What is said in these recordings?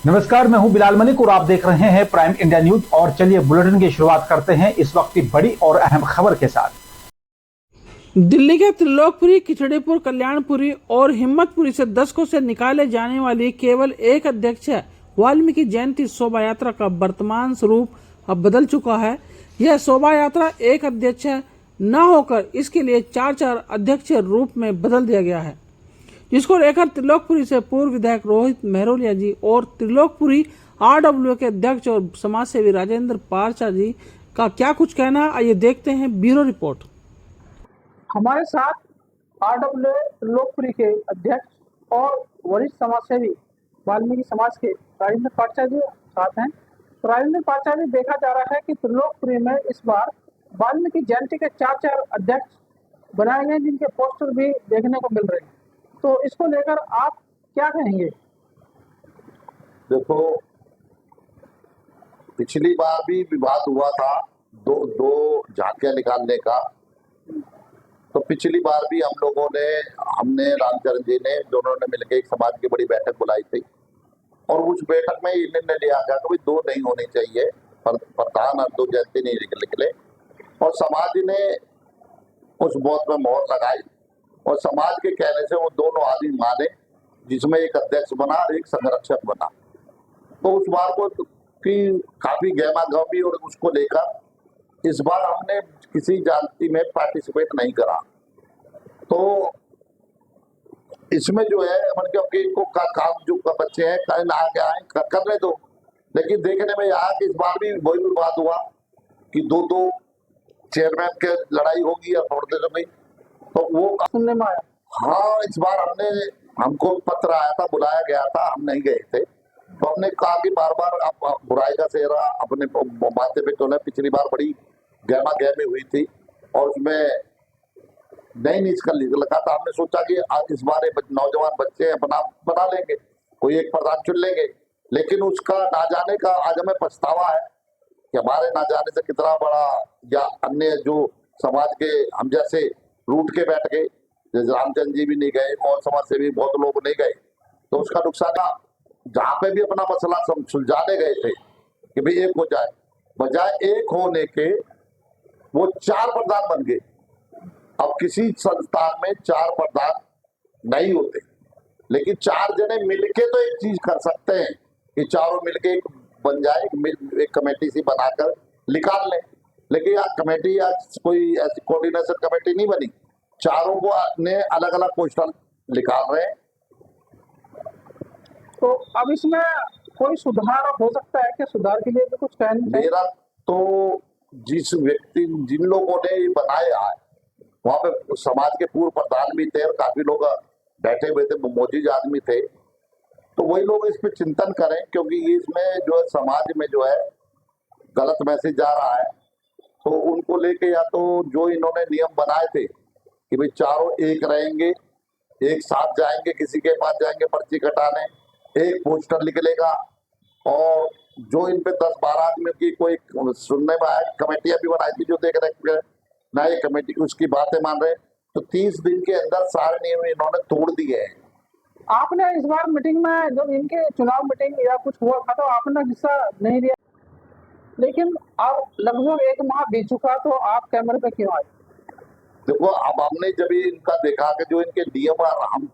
नमस्कार, मैं हूं बिलाल मलिक और आप देख रहे हैं प्राइम इंडिया न्यूज। और चलिए बुलेटिन की शुरुआत करते हैं इस वक्त की बड़ी और अहम खबर के साथ। दिल्ली के त्रिलोकपुरी, खिचड़ीपुर, कल्याणपुरी और हिम्मतपुरी से दशकों से निकाले जाने वाली केवल एक अध्यक्ष वाल्मीकि जयंती शोभा यात्रा का वर्तमान स्वरूप अब बदल चुका है। यह शोभा यात्रा एक अध्यक्ष न होकर इसके लिए चार अध्यक्ष रूप में बदल दिया गया है, जिसको लेकर त्रिलोकपुरी से पूर्व विधायक रोहित मेहरोलिया जी और त्रिलोकपुरी आरडब्ल्यू के अध्यक्ष और समाजसेवी राजेंद्र पारचा जी का क्या कुछ कहना, आइए देखते हैं ब्यूरो रिपोर्ट। हमारे साथ आरडब्ल्यू त्रिलोकपुरी के अध्यक्ष और वरिष्ठ समाजसेवी वाल्मीकि समाज के राजेंद्र पारचा जी साथ हैं। तो राजेंद्र पारचा जी, देखा जा रहा है कि त्रिलोकपुरी में इस बार वाल्मीकि जयंती के चार अध्यक्ष बनाए गए, जिनके पोस्टर भी देखने को मिल रहे हैं। तो इसको लेकर आप क्या कहेंगे? देखो, पिछली बार भी विवाद हुआ था दो झांकियां निकालने का। तो पिछली बार भी हमने रामचरण जी ने दोनों ने मिलकर एक समाज की बड़ी बैठक बुलाई थी और उस बैठक में ये निर्णय लिया गया कि दो नहीं होनी चाहिए, प्रधान और दो जयंती नहीं निकले। और समाज ने उस बात में मोहर लगाई और समाज के कहने से वो दोनों आदमी माने, जिसमें एक अध्यक्ष बना और एक संरक्षक बना। तो उस बार को की काफी गहमा गहमी और उसको लेकर इस बार हमने किसी जाति में पार्टिसिपेट नहीं करा। तो इसमें जो है क्योंकि इनको काम जो बच्चे हैं करने दो, लेकिन देखने में आया कि इस बार भी वही विवाद हुआ कि दो चेयरमैन के लड़ाई होगी या छोड़ने तो नहीं। तो वो सुनने में आया। हाँ, इस बार हमको पत्र आया था, बुलाया गया था, हम नहीं गए थे। तो हमने कहा कि बार बार बुराई का सेहरा अपने माथे पे तो पिछली बार बड़ी गहमा गहमी हुई थी और उसमें नहीं निकला था। हमने सोचा कि आज इस बार नौजवान बच्चे अपना बना लेंगे, कोई एक प्रधान चुन लेंगे। लेकिन उसका ना जाने का आज हमें पछतावा है कि हमारे ना जाने से कितना बड़ा या अन्य जो समाज के हम जैसे रूठ के बैठ गए, जैसे रामचंद्र जी भी नहीं गए और समाज से भी बहुत लोग नहीं गए। तो उसका नुकसान जहाँ पे भी अपना मसला सुलझाने गए थे कि भाई एक हो जाए, बजाय एक होने के वो चार प्रधान बन गए। अब किसी संस्थान में चार प्रधान नहीं होते, लेकिन चार जने मिलके तो एक चीज कर सकते हैं कि चारों मिलके एक बन जाए, एक कमेटी सी बनाकर निकाल लें। लेकिन यार कमेटी या कोई ऐसी कोऑर्डिनेशन कमेटी नहीं बनी, चारों को ने अलग अलग पोस्टर निकाल रहे हैं। तो अब इसमें कोई सुधार हो सकता है कि सुधार के लिए भी कुछ कहना? मेरा तो जिन लोगों ने ये बनाया है वहां पे समाज के पूर्व प्रधान भी थे और काफी लोग बैठे हुए थे, मौजूद आदमी थे। तो वही लोग इस पे चिंतन करें, क्योंकि इसमें जो है समाज में जो है गलत मैसेज जा रहा है। तो उनको लेके या तो जो इन्होंने नियम बनाए थे कि भाई चारों एक रहेंगे, एक साथ जाएंगे, किसी के पास जाएंगे पर्ची कटाने, एक पोस्टर निकलेगा। और जो इन पे 10-12 आदमी की कोई सुनने में आया, कमेटियां भी बनाई थी जो देख रहे ना, ये कमेटी उसकी बातें मान रहे। तो 30 दिन के अंदर सारे नियम इन्होंने तोड़ दिए हैं। आपने इस बार मीटिंग में, जब इनके चुनाव मीटिंग या कुछ हुआ था, तो आपने हिस्सा नहीं लिया, लेकिन अब लगभग 1 माह बीत चुका, तो आप कैमरे पे क्यों आए? देखो, अब हमने जब इनका देखा कि जो इनके नियम हम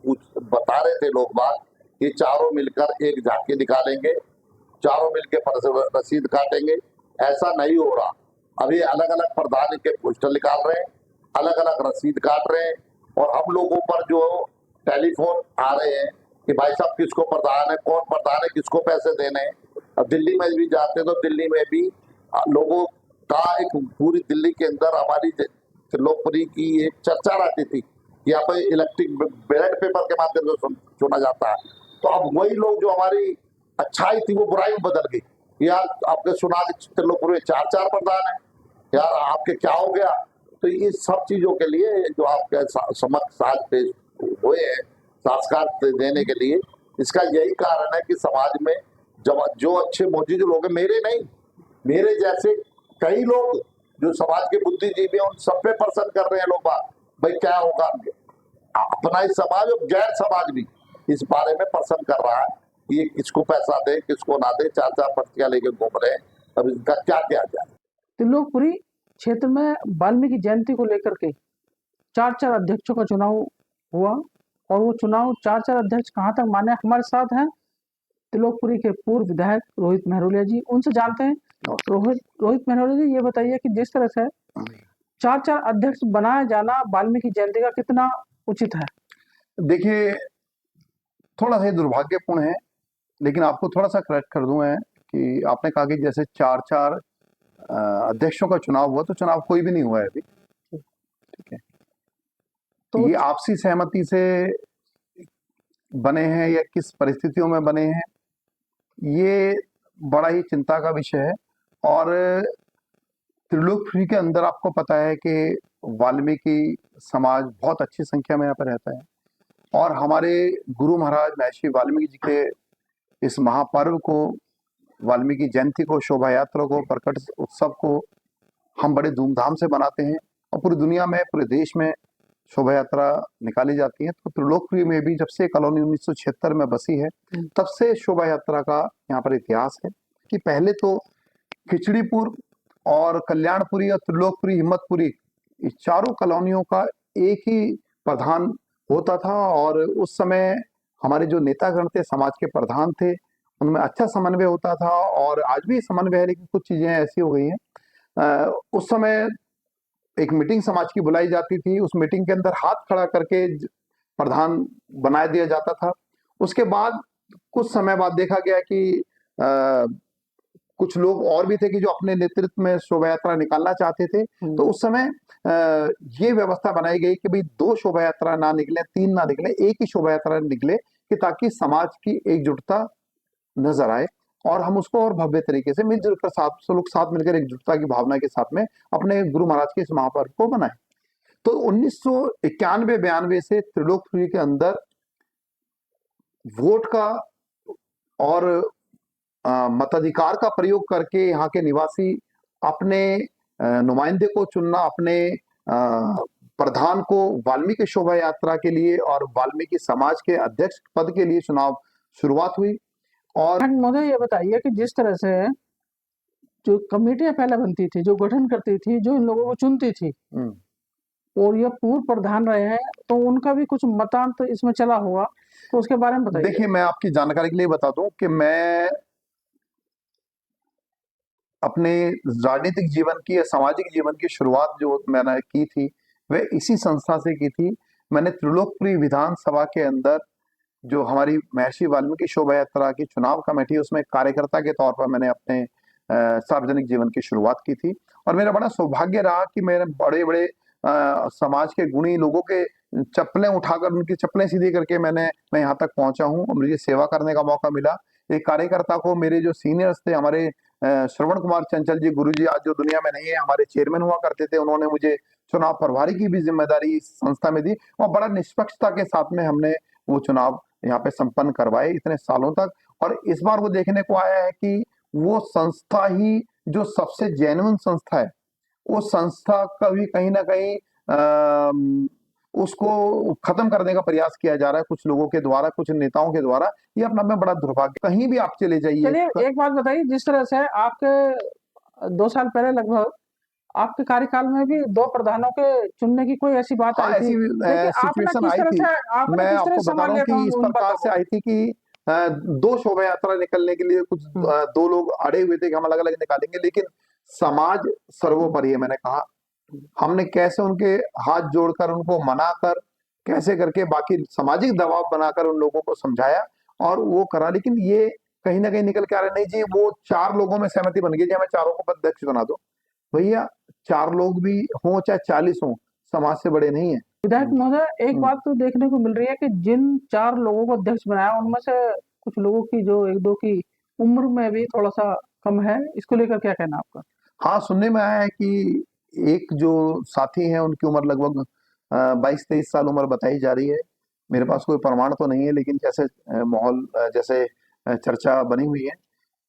बता रहे थे लोग बात, ये चारों मिलकर एक झांकी निकालेंगे, चारों मिलकर रसीद काटेंगे, ऐसा नहीं हो रहा। अभी अलग अलग प्रधान के पोस्टर निकाल रहे हैं, अलग अलग रसीद काट रहे हैं और हम लोगों पर जो टेलीफोन आ रहे हैं कि भाई साहब किसको प्रधान है, कौन प्रधान है, किसको पैसे देने हैं। अब दिल्ली में भी जाते तो दिल्ली में भी लोगों का एक पूरी दिल्ली के अंदर हमारी त्रिलोकपुरी की एक चर्चा रहती थी कि यहाँ पे इलेक्ट्रिक बैलेट पेपर के माध्यम से चुना जाता है। तो अब वही लोग जो हमारी अच्छाई थी वो बुराई में बदल गई। यार आपने सुना त्रिलोकपुरी में चार प्रधान है, यार आपके क्या हो गया। तो ये सब चीजों के लिए जो आपके समक्ष साज पेश हुए हैं संस्कार देने के लिए, इसका यही कारण है कि समाज में जब जो अच्छे मौजूद लोग हैं, मेरे नहीं, मेरे जैसे कई लोग जो समाज के बुद्धिजीवी हैं, उन सब पे प्रसन्न कर रहे हैं लोग बात, भाई क्या होगा। अपना ही समाज और गैर समाज भी इस बारे में प्रसन्न कर रहा है ये किसको पैसा दे किसको ना दे, 4-4 पर्चियां लेके घूम रहे हैं। अब इनका क्या किया जाए। त्रिलोकपुरी क्षेत्र में वाल्मीकि जयंती को लेकर के 4-4 अध्यक्षों का चुनाव हुआ और वो चुनाव 4-4 अध्यक्ष कहाँ तक माने। हमारे साथ हैं त्रिलोकपुरी के पूर्व विधायक रोहित मेहरोलिया जी, उनसे जानते हैं। रोहित मेहरोलिया जी, ये बताइए कि जिस तरह से 4-4 अध्यक्ष बनाया जाना वाल्मीकि जयंती का कितना उचित है? देखिए, थोड़ा सा दुर्भाग्यपूर्ण है, लेकिन आपको थोड़ा सा करेक्ट कर दूं मैं कि आपने कहा कि जैसे 4-4 अध्यक्षों का चुनाव हुआ, तो चुनाव कोई भी नहीं हुआ है अभी, ठीक है। तो ये आपसी सहमति से बने हैं या किस परिस्थितियों में बने हैं, ये बड़ा ही चिंता का विषय है। और त्रिलोकपुरी के अंदर आपको पता है कि वाल्मीकि समाज बहुत अच्छी संख्या में यहाँ पर रहता है और हमारे गुरु महाराज महर्षि वाल्मीकि जी के इस महापर्व को, वाल्मीकि जयंती को, शोभा यात्रा को, प्रकट उत्सव को हम बड़े धूमधाम से बनाते हैं और पूरी दुनिया में, पूरे देश में शोभा यात्रा निकाली जाती है। तो त्रिलोकपुरी में भी जब से कॉलोनी 1976 में बसी है, तब से शोभा यात्रा का यहाँ पर इतिहास है कि पहले तो खिचड़ीपुर और कल्याणपुरी और त्रिलोकपुरी, हिम्मतपुरी, इस चारों कॉलोनियों का एक ही प्रधान होता था और उस समय हमारे जो नेतागण थे, समाज के प्रधान थे, उनमें अच्छा समन्वय होता था और आज भी समन्वय है, लेकिन कुछ चीजें ऐसी हो गई हैं। उस समय एक मीटिंग समाज की बुलाई जाती थी, उस मीटिंग के अंदर हाथ खड़ा करके प्रधान बना दिया जाता था। उसके बाद कुछ समय बाद देखा गया कि कुछ लोग और भी थे कि जो अपने नेतृत्व में शोभा यात्रा निकालना चाहते थे, तो उस समय ये व्यवस्था बनाई गई कि भाई 2 शोभा यात्रा ना निकले, 3 ना निकले, एक ही शोभा यात्रा निकले, कि ताकि समाज की एकजुटता नजर आए और हम उसको और भव्य तरीके से मिलजुल कर साथ मिलकर एकजुटता की भावना के साथ में अपने गुरु महाराज के इस महापर्व को बनाए। तो 1991-92 से त्रिलोकपुरी के अंदर वोट का और मताधिकार का प्रयोग करके यहाँ के निवासी अपने नुमाइंदे को चुनना, अपने प्रधान को वाल्मीकि शोभा यात्रा के लिए और वाल्मीकि समाज के अध्यक्ष पद के लिए चुनाव शुरुआत हुई। और मुझे ये बताइए कि जिस तरह से जो कमेटियां पहले बनती थी, जो गठन करती थी, जो इन लोगों को चुनती थी और ये पूर्व प्रधान रहे हैं, तो उनका भी कुछ मतांतर इसमें चला होगा, तो उसके बारे में बताइए। देखिए, मैं आपकी जानकारी के लिए बता दूं कि मैं अपने राजनीतिक जीवन की या सामाजिक जीवन की शुरुआत जो मैंने की थी, वह इसी संस्था से की थी। मैंने त्रिलोकपुरी विधानसभा के अंदर जो हमारी महर्षि वाल्मीकि शोभा यात्रा की चुनाव कमेटी, उसमें कार्यकर्ता के तौर पर मैंने अपने सार्वजनिक जीवन की शुरुआत की थी और मेरा बड़ा सौभाग्य रहा कि मेरे बड़े बड़े समाज के गुणी लोगों के चप्पलें उठाकर, उनकी चप्पलें सीधी करके मैं यहाँ तक पहुंचा हूँ और मुझे सेवा करने का मौका मिला। एक कार्यकर्ता को मेरे जो सीनियर्स थे, हमारे श्रवण कुमार चंचल जी, गुरुजी आज जो दुनिया में नहीं है, हमारे चेयरमैन हुआ करते थे, उन्होंने मुझे चुनाव प्रभारी की भी जिम्मेदारी इस संस्था में दी और बड़ा निष्पक्षता के साथ में हमने वो चुनाव यहाँ पे संपन्न करवाए इतने सालों तक। और इस बार वो देखने को आया है कि वो संस्था ही जो सबसे जेन्युइन संस्था है, वो संस्था कभी कहीं ना कहीं उसको खत्म करने का प्रयास किया जा रहा है कुछ लोगों के द्वारा, कुछ नेताओं के द्वारा। ये अपना में बड़ा दुर्भाग्य। कहीं भी आप चले जाइए। चलिए एक बात बताइए, जिस तरह से आपके 2 साल पहले लगभग आपके कार्यकाल में भी 2 प्रधानों के चुनने की कोई ऐसी बात आई थी, सिचुएशन आई थी। मैं आपको बता रहा हूँ कि इस प्रकार से आई थी कि 2 शोभा यात्रा निकलने के लिए कुछ 2 लोग अड़े हुए थे कि हम अलग अलग निकालेंगे, लेकिन समाज सर्वोपरि है। मैंने कहा हमने कैसे उनके हाथ जोड़कर, उनको मनाकर, कैसे करके बाकी सामाजिक दबाव बनाकर उन लोगों को समझाया और वो करा। लेकिन ये कहीं ना कहीं निकल के आ रहा, नहीं जी वो 4 लोगों में सहमति बन गई जी हमें 4 को अध्यक्ष बना दो। भैया 4 लोग भी हों चाहे 40 हों, समाज से बड़े नहीं है। विधायक महोदय, एक बात तो देखने को मिल रही है कि जिन 4 लोगों को अध्यक्ष बनाया, उनमें से कुछ लोगों की जो 1-2 की उम्र में भी थोड़ा सा कम है, इसको लेकर क्या कहना आपका? हाँ, सुनने में आया है कि एक जो साथी है उनकी उम्र लगभग 22-23 साल उम्र बताई जा रही है। मेरे पास कोई प्रमाण तो नहीं है, लेकिन जैसे माहौल, जैसे चर्चा बनी हुई है,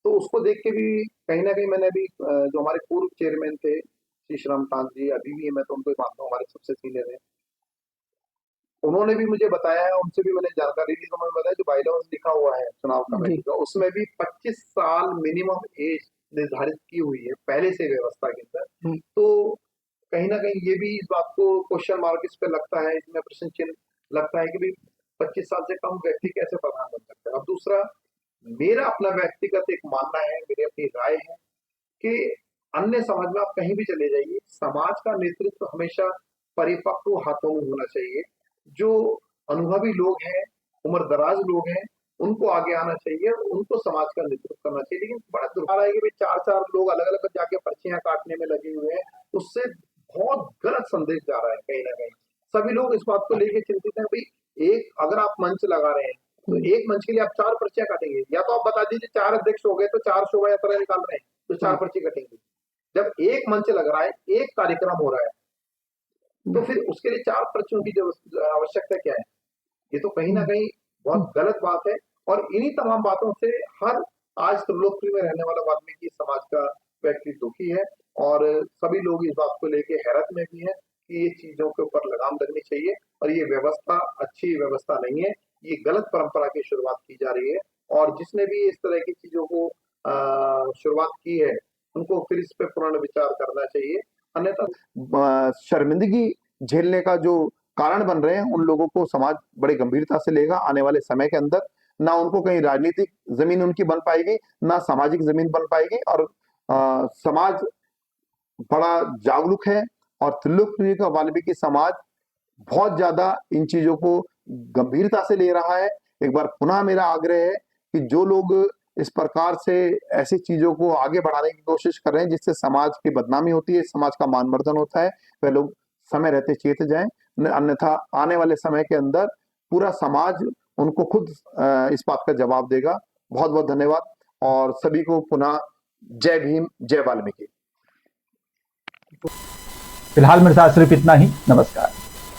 तो उसको देख के भी कहीं ना कहीं मैंने भी जो हमारे पूर्व चेयरमैन थे श्री श्यामकांत जी, अभी भी मैं तो उनको मानता हूँ हमारे सबसे सीनियर है, उन्होंने भी मुझे बताया है, उनसे भी मैंने जानकारी ली, तो उन्होंने बताया जो बाईलॉज लिखा हुआ है चुनाव कमेटी का, उसमें भी 25 साल मिनिमम एज निर्धारित की हुई है पहले से व्यवस्था के अंदर। तो कहीं ना कहीं ये भी इस बात को क्वेश्चन मार्क इस पे लगता है, इसमें प्रश्न चिन्ह लगता है कि भाई 25 साल से कम व्यक्ति कैसे प्रधान बन सकता है। अब दूसरा, मेरा अपना व्यक्तिगत एक मानना है, मेरी अपनी राय है कि अन्य समाज में आप कहीं भी चले जाइए, समाज का नेतृत्व हमेशा परिपक्व हाथों में होना चाहिए। जो अनुभवी लोग हैं, उम्र दराज लोग हैं, उनको आगे आना चाहिए, उनको समाज का नेतृत्व करना चाहिए। लेकिन बड़ा दुर्भाग्य है कि भाई 4-4 लोग अलग अलग जाके पर्चियां काटने में लगे हुए हैं, उससे बहुत गलत संदेश जा रहा है कहीं ना कहीं। सभी लोग इस बात को लेके चिंतित हैं, भाई एक अगर आप मंच लगा रहे हैं तो एक मंच के लिए आप 4 पर्चियां काटेंगे, या तो आप बता दीजिए 4 अध्यक्ष हो गए तो 4 शोभा यात्रा निकाल रहे हैं तो 4 पर्ची कटेंगे। जब एक मंच लग रहा है, एक कार्यक्रम हो रहा है, तो फिर उसके लिए 4 पर्चियों की जो आवश्यकता क्या है? ये तो कहीं ना कहीं बहुत गलत बात है। और इन्हीं तमाम बातों से हर आज त्रिलोकपुरी में रहने वाला वाल्मीकि समाज का व्यक्ति दुखी है, और सभी लोग इस बात को लेके हैरत में भी हैं कि ये चीजों के ऊपर लगाम लगनी चाहिए, और ये व्यवस्था अच्छी व्यवस्था नहीं है, ये गलत परंपरा की शुरुआत की जा रही है। और जिसने भी इस तरह की चीजों को शुरुआत की है, उनको फिर इस पे पुनर्विचार करना चाहिए, अन्यथा शर्मिंदगी झेलने का जो कारण बन रहे हैं उन लोगों को समाज बड़े गंभीरता से लेगा आने वाले समय के अंदर। ना उनको कहीं राजनीतिक जमीन उनकी बन पाएगी, ना सामाजिक जमीन बन पाएगी, और समाज बड़ा जागरूक है, और त्रिलोकपुरी का वाल्मीकि समाज बहुत ज्यादा इन चीजों को गंभीरता से ले रहा है। एक बार पुनः मेरा आग्रह है कि जो लोग इस प्रकार से ऐसी चीजों को आगे बढ़ाने की कोशिश कर रहे हैं जिससे समाज की बदनामी होती है, समाज का मानमर्दन होता है, वह लोग समय रहते चेत जाएं, अन्यथा आने वाले समय के अंदर पूरा समाज उनको खुद इस बात का जवाब देगा। बहुत बहुत धन्यवाद, और सभी को पुनः जय भीम, जय वाल्मीकि। फिलहाल मेरे साथ सिर्फ इतना ही। नमस्कार।